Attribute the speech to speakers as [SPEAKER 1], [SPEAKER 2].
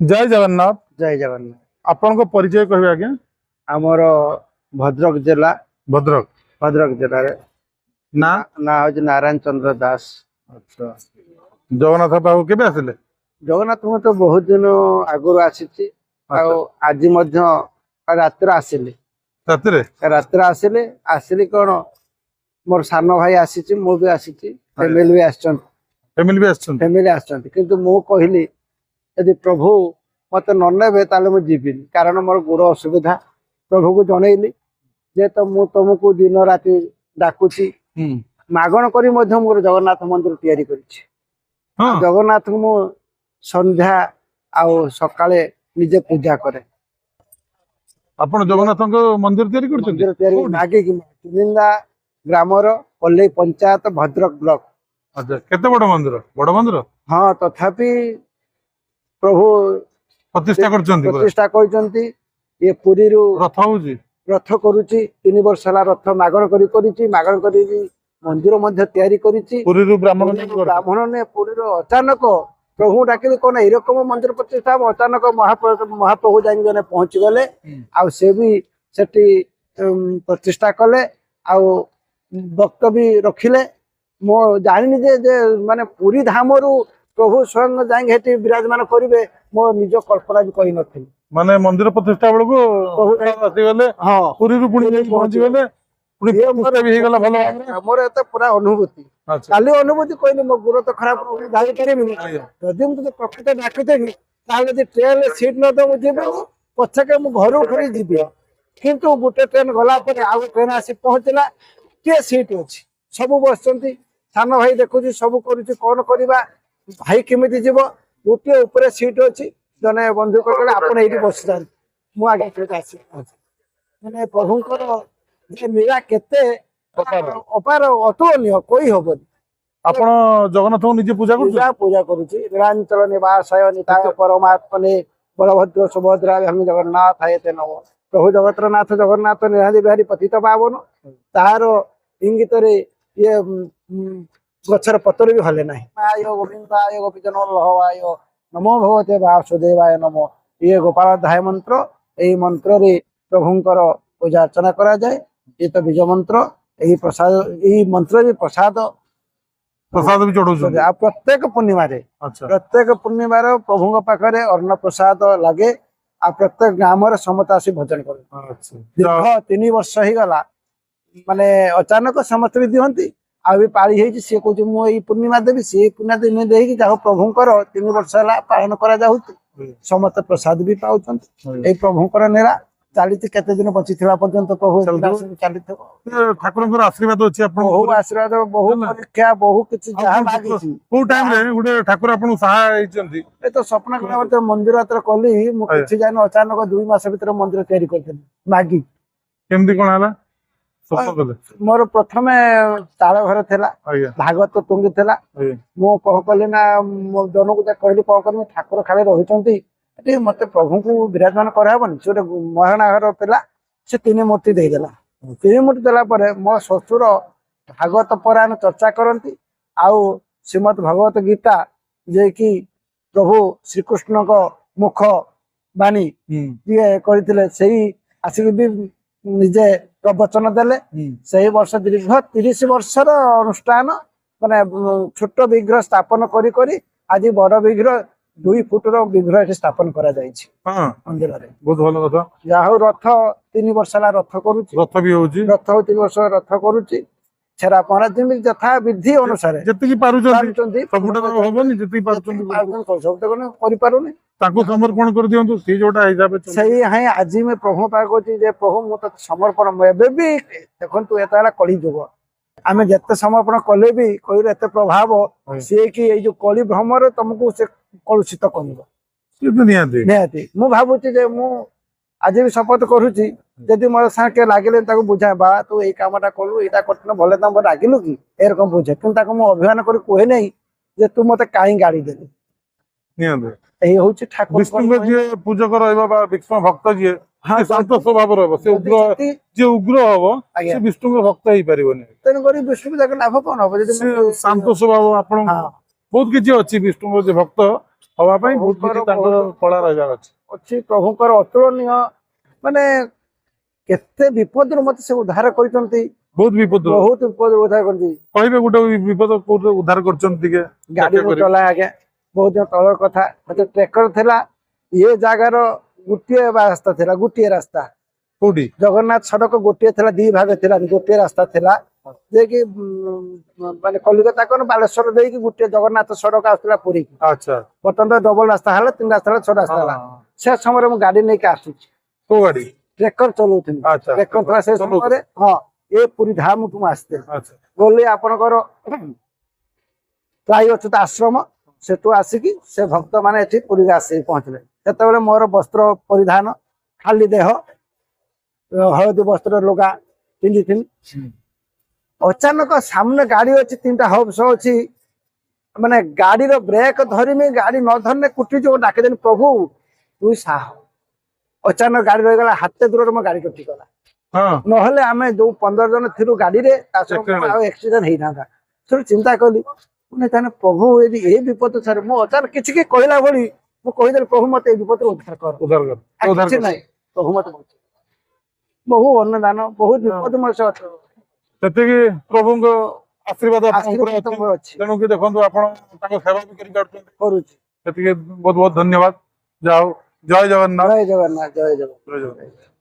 [SPEAKER 1] जय जगन्नाथ।
[SPEAKER 2] जय जगन्नाथ।
[SPEAKER 1] आपण को परिचय कहबे आज्ञा।
[SPEAKER 2] आमर भद्रक जिला
[SPEAKER 1] भद्रक
[SPEAKER 2] भद्रक जिले
[SPEAKER 1] ना
[SPEAKER 2] ना हूँ नारायण चंद्र दास।
[SPEAKER 1] अच्छा जगन्नाथ बाबू केबे आसिले?
[SPEAKER 2] जगन्नाथ मु तो बहुत दिन आगुरी आसी आज रात्र आसिली रात्र आसिले आसिली कौन मोर सान भाई आसी मु भी आसी फैमिली भी फैमिली आसछन्ति किंतु मु कहली यदि प्रभु मत न नेबे ताले मु जीविनी कारण मोर गोड़ असुविधा प्रभु को जनइली जे तो मु तुमको दिन राति डाकुची मागण करी मध्य मोर जगन्नाथ मंदिर तैयारी करिछि। जगन्नाथ को मु संध्या आउ सकाळे निजे पूजा करे।
[SPEAKER 1] आपण जगन्नाथ मंदिर तैयारी करछन?
[SPEAKER 2] मंदिर तैयारी मागे कि चुनिंदा ग्रामर पल्लई पंचायत भद्रक ब्लॉक।
[SPEAKER 1] अच्छा केते बड़ मंदिर?
[SPEAKER 2] हाँ तथापि प्रभु प्रतिष्ठा करछन्ति ये पुरी
[SPEAKER 1] रथ होउची
[SPEAKER 2] रथ करुची 3 वर्ष हला रथ मागण करी मागण करी मंदिर मध्य तैयारी करिछि।
[SPEAKER 1] पुरी ब्राह्मण
[SPEAKER 2] ने पुरी अचानक प्रभु डाकिले कोन एरकम मंदिर प्रतिष्ठा अचानक महाप्रभु जाइन जने पहुंच गले आ से भी सेठी प्रतिष्ठा कले आ भक्त भी रखिले। मो जानिनी जे माने पुरी धामरू प्रभु स्वयं जाएंगे हेटी विराजमान करिवे मो निज कल्पना भी कहि नथिल।
[SPEAKER 1] माने मंदिर प्रतिष्ठा बेलको आसी गले। हां पुरी रु पुणी पहुंच गले पुणी प्रतिष्ठा भी हे गला भलो भाबरे।
[SPEAKER 2] मोर एते पूरा अनुभूति काली अनुभूति कहली मो गुरु तो खराब जाई परिबिनी यदि मु प्रकृत डाकिते ताले जे ट्रेन सीट न दो जेबे पछके मु घर उठरी जीबे किंतु गुटे ट्रेन गला पर आ ट्रेन आसी पहुंचला के सीट अछि सब बसचंती सान भाई देखुची सब करूची कोन करबा भाई केमिति जीव गोटे ऊपर सीट अछि जने बंधु कहले आपण एठी बस जान मु आगे के आसी माने प्रभुंकर जे मीरा केते अपार अतुलनीय कोई होबनी।
[SPEAKER 1] आपण जगन्नाथ को निजे पूजा
[SPEAKER 2] करूची नीलांचल निवासाय निताय परमात्मने बलभद्र सुभद्रा हम जगन्नाथ आयते नमो। प्रभु जगतनाथ जगन्नाथ निरादि बिहारी पतित पावन तार इंगित रे ये गछर पतर भी हले नाही। आय गोविंदाय गोपीजन लहवाय नमो भगवते वासुदेवाय नमो। ये गोपालाध्याय मंत्र यही मंत्र रे प्रभुंकर पूजा अर्चना करा जाए। ये तो बीज मंत्र यही प्रसाद यही मंत्र भी प्रसाद
[SPEAKER 1] भी चढ़ाउछन
[SPEAKER 2] आ प्रत्येक पूर्णिमा रे। अच्छा प्रत्येक पूर्णिमा रे प्रभुंग पाखरे अन्न प्रसाद लागे आ प्रत्येक ग्राम रे समता आसी भजन करे। अच्छा दीर्घ 3 वर्ष ही गला माने अचानक समस्त भी दिहंती आ भी पाळी हेछि से कहू मु एई पूर्णिमा देबी से पूर्णिमा दिन देहि कि जाहो प्रभुंकर 3 वर्ष हला पालन करा जाउत समस्त प्रसाद भी पाउछन। एई प्रभुंकर नेरा चालीति केते दिन बंची थिबा पर्यंत प्रभु चालीथो
[SPEAKER 1] ठाकुरंकर आशीर्वाद अछि। आपण
[SPEAKER 2] बहु आशीर्वाद बहु परीक्षा बहु किछि जहा मागिछि
[SPEAKER 1] को टाइम रे गुडे ठाकुर आपण सहाय होइचंती।
[SPEAKER 2] ए तो सपना करते मंदिर यात्रा कली मु किछि जान अचानक 2 मास भीतर मंदिर तैयारी करथि मागी
[SPEAKER 1] केमदी कोन हला
[SPEAKER 2] मोर प्रथमे ताळ घर थिला भागवत टुंगी थिला मु कहली ना मो जन को कहली कौन कर ठाकुर खाली रहिचंती एटी मते प्रभु को विराजमान कराबन से महारणा घर पिला से 3 मूर्ति दे देला 3 मूर्ति देला परे मो ससुर भागवत परायण चर्चा करंती आउ श्रीमद भगवत गीता जे कि प्रभु श्री कृष्ण को मुख बाणी ये करथिले सेही आसी भी निजे प्रवचन देले। सही वर्ष दीर्घ 30 वर्षर अनुष्ठान माने छोट विग्रह स्थापन करी करी आज बड़ विग्रह 2 फुटर विग्रह स्थापन करा जायछि मंदिर रे।
[SPEAKER 1] बहुत भलो कथा
[SPEAKER 2] याहो रथ 3 वर्ष ला रथ करूछि
[SPEAKER 1] रथ भी होउछि
[SPEAKER 2] रथ 3 वर्ष रथ करूछि छेरा परा जिमि जथा विधि अनुसार
[SPEAKER 1] जति पारुचंती सबुटा होबनी जति पारुचंती
[SPEAKER 2] सब तक करि पारुनी
[SPEAKER 1] ताको समर्पण कर दियंतु सी जोटा हिसाब
[SPEAKER 2] सही है। आज मैं प्रभु पाको जे प्रभु मु त समर्पण एबे भी देखंतु एताला कली जुग आमे जत्ते समर्पण कले भी कोई एते प्रभाव से कि ए जो कली भ्रमर तुमको से कलुषित करबो
[SPEAKER 1] से तो नियाती
[SPEAKER 2] मु भाबुची जे मु आज भी शपथ करूची जदि मोर साके लागले ताको बुझा बा तू ए कामटा कलु एटा करतन भले तम रागिलु कि एरकम बुझे किंतु ताको मु अभिमान करी कोहे नै जे तू मते काई गाड़ी देली
[SPEAKER 1] नियाती
[SPEAKER 2] एही होची ठाकुर
[SPEAKER 1] विष्णु जे पूजक रहबा बा विष्णु भक्त जे शांत स्वभाव रहबो से उग्र जे उग्र हबो से विष्णु भक्त हेई परिबोनी
[SPEAKER 2] तन करी विष्णु जाके लाभ कोन हबो जदि
[SPEAKER 1] शांत स्वभाव आपण बहुत किछि अछि विष्णु जे भक्त हवा ପାଇଁ ବହୁତ କିଛି ତାଙ୍କର କଳା ରହିବାର ଅଛି।
[SPEAKER 2] ଅଛି ପ୍ରଭୁଙ୍କର ଅତୁଳନୀୟ ମାନେ କେତେ ବିପଦରୁ ମତେ ସେ ଉଦ୍ଧାର କରିଛନ୍ତି।
[SPEAKER 1] ବହୁତ ବିପଦ
[SPEAKER 2] ଉଦ୍ଧାର କରିଛନ୍ତି।
[SPEAKER 1] କହିବେ ଗୋଟେ ବିପଦ କୋଉଠି ଉଦ୍ଧାର କରିଛନ୍ତି ଟିକେ?
[SPEAKER 2] ଗାଡି ମୁଁ ଚଲାଏ ଆଜ୍ଞା, ବହୁତ ଦିନ ତଳର କଥା। ମତେ ଟ୍ରେକର ଥିଲା, ଏ ଜାଗାର ଗୋଟିଏ ରାସ୍ତା ଥିଲା, ଗୋଟିଏ ରାସ୍ତା।
[SPEAKER 1] କୋଉଠି?
[SPEAKER 2] ଜଗନ୍ନାଥ ସଡ଼କ ଗୋଟିଏ ଥିଲା, ଦି ଭାଗ ଥିଲା, ଗୋଟିଏ ରାସ୍ତା ଥିଲା ଯିଏକି ମାନେ କଲିକତା କଣ ବାଲେଶ୍ୱର ଦେଇକି ଗୋଟିଏ ଜଗନ୍ନାଥ ସଡ଼କ ଆସୁଥିଲା ପୁରୀ।
[SPEAKER 1] ଆଚ୍ଛା।
[SPEAKER 2] ବର୍ତ୍ତମାନ ଡବଲ ରାସ୍ତା ହେଲା, 3 ରାସ୍ତା ହେଲା, 6 ରାସ୍ତା ହେଲା। ସେ ସମୟରେ ମୁଁ ଗାଡି ନେଇକି ଆସୁଛି।
[SPEAKER 1] କୋଉ ଗାଡି?
[SPEAKER 2] ଟ୍ରେକର ଚଲଉଥିଲି। ଟ୍ରେକର ଥିଲା ସେ ସମୟରେ। ହଁ, ଏ ପୁରୀ ଧାମକୁ ମୁଁ ଆସିଥିଲି। ଗଲି ଆପଣଙ୍କର ପ୍ରାୟ ଅଚ୍ୟୁତ ଆଶ୍ରମ, ସେଠୁ ଆସିକି ସେ ଭକ୍ତ ମାନେ ଏଠି ପୁରୀରେ ଆସିକି ପହଞ୍ଚିଲେ। ସେତେବେଳେ ମୋର ବସ୍ତ୍ର ପରିଧାନ, ଖାଲି ଦେହ, ହଳଦୀ ବସ୍ତ୍ର ଲୁଗା ପିନ୍ଧିଥିଲି। ଅଚାନକ ସାମନେ ଗାଡି ଅଛି, 3ଟା ହବ୍ସ ଅଛି, ମାନେ ଗାଡିର ବ୍ରେକ୍ ଧରିମି, ଗାଡି ନ ଧରିଲେ କୁଟି ଯୋଉ ଡାକିଦେନି ପ୍ରଭୁ ତୁ ସାହ। ଅଚାନକ ଗାଡି ରହିଗଲା, ହାତେ ଦୂରରେ ମୋ ଗାଡି କଟିଗଲା। ନହେଲେ ଆମେ ଯୋଉ 15 ଜଣ ଥିଲୁ ଗାଡିରେ, ତା ସହ ଆକ୍ସିଡେଣ୍ଟ ହେଇଥାନ୍ତା। ସେଠୁ ଚିନ୍ତା କଲି ତାହେଲେ ପ୍ରଭୁ ଏଇ ବିପଦ ଛାଡେ। ମୁଁ ଅଚାନକ କିଛି କି କହିଲା ଭଳି ମୁଁ କହିଦେଲି ପ୍ରଭୁ ମତେ ଏଇ ବିପଦରୁ ଉଦ୍ଧାର କର। କିଛି ନାହିଁ, ପ୍ରଭୁ ମତେ ବହୁ ଅନୁଦାନ, ବହୁତ ବିପଦ ମୋ ସହ ଅଛି।
[SPEAKER 1] ସେତିକି ପ୍ରଭୁଙ୍କ ଆଶୀର୍ବାଦ
[SPEAKER 2] ଅଛି।
[SPEAKER 1] ତେଣୁ କି ଦେଖନ୍ତୁ ଆପଣ ତାଙ୍କ ସେବା ବି
[SPEAKER 2] କରୁଛି।
[SPEAKER 1] ସେତିକି ବହୁତ ବହୁତ ଧନ୍ୟବାଦ। ଯାହା ହଉ, ଜୟ ଜଗନ୍ନାଥ।
[SPEAKER 2] ଜୟ ଜଗନ୍ନାଥ, ଜୟ ଜଗନ୍ନାଥ।